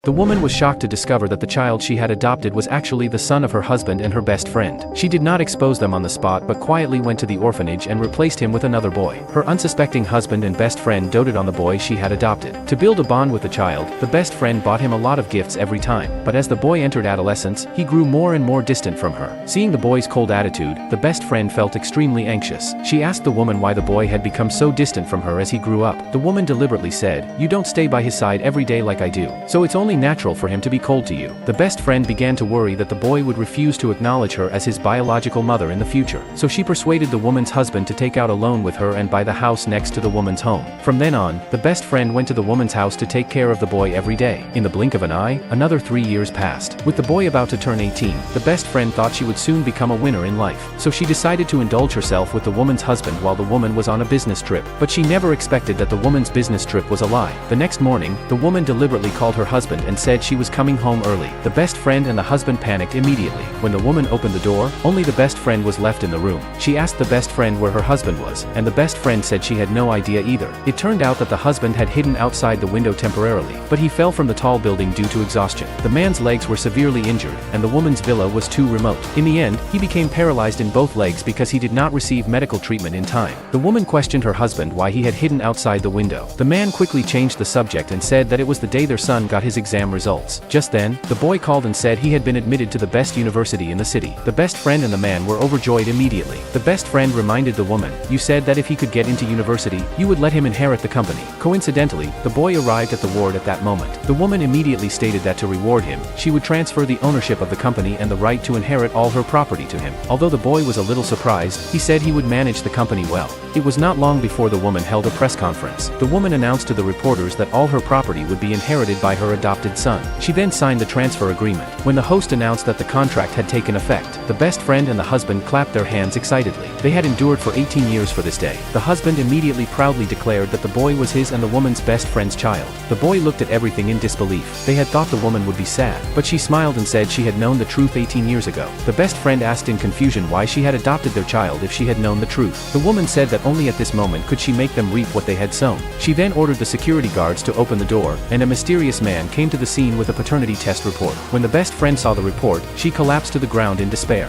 The woman was shocked to discover that the child she had adopted was actually the son of her husband and her best friend. She did not expose them on the spot but quietly went to the orphanage and replaced him with another boy. Her unsuspecting husband and best friend doted on the boy she had adopted. To build a bond with the child, the best friend bought him a lot of gifts every time, but as the boy entered adolescence, he grew more and more distant from her. Seeing the boy's cold attitude, the best friend felt extremely anxious. She asked the woman why the boy had become so distant from her as he grew up. The woman deliberately said, "You don't stay by his side every day like I do, so it's only natural for him to be cold to you." The best friend began to worry that the boy would refuse to acknowledge her as his biological mother in the future, so she persuaded the woman's husband to take out a loan with her and buy the house next to the woman's home. From then on, the best friend went to the woman's house to take care of the boy every day. In the blink of an eye, another 3 years passed. With the boy about to turn 18, the best friend thought she would soon become a winner in life, so she decided to indulge herself with the woman's husband while the woman was on a business trip. But she never expected that the woman's business trip was a lie. The next morning, the woman deliberately called her husband and said she was coming home early. The best friend and the husband panicked immediately. When the woman opened the door, only the best friend was left in the room. She asked the best friend where her husband was, and the best friend said she had no idea either. It turned out that the husband had hidden outside the window temporarily, but he fell from the tall building due to exhaustion. The man's legs were severely injured, and the woman's villa was too remote. In the end, he became paralyzed in both legs because he did not receive medical treatment in time. The woman questioned her husband why he had hidden outside the window. The man quickly changed the subject and said that it was the day their son got his exam results. Just then, the boy called and said he had been admitted to the best university in the city. The best friend and the man were overjoyed immediately. The best friend reminded the woman, "You said that if he could get into university, you would let him inherit the company." Coincidentally, the boy arrived at the ward at that moment. The woman immediately stated that to reward him, she would transfer the ownership of the company and the right to inherit all her property to him. Although the boy was a little surprised, he said he would manage the company well. It was not long before the woman held a press conference. The woman announced to the reporters that all her property would be inherited by her adopted son. She then signed the transfer agreement. When the host announced that the contract had taken effect, the best friend and the husband clapped their hands excitedly. They had endured for 18 years for this day. The husband immediately proudly declared that the boy was his and the woman's best friend's child. The boy looked at everything in disbelief. They had thought the woman would be sad, but she smiled and said she had known the truth 18 years ago. The best friend asked in confusion why she had adopted their child if she had known the truth. The woman said that only at this moment could she make them reap what they had sown. She then ordered the security guards to open the door, and a mysterious man came to the scene with a paternity test report. When the best friend saw the report, she collapsed to the ground in despair.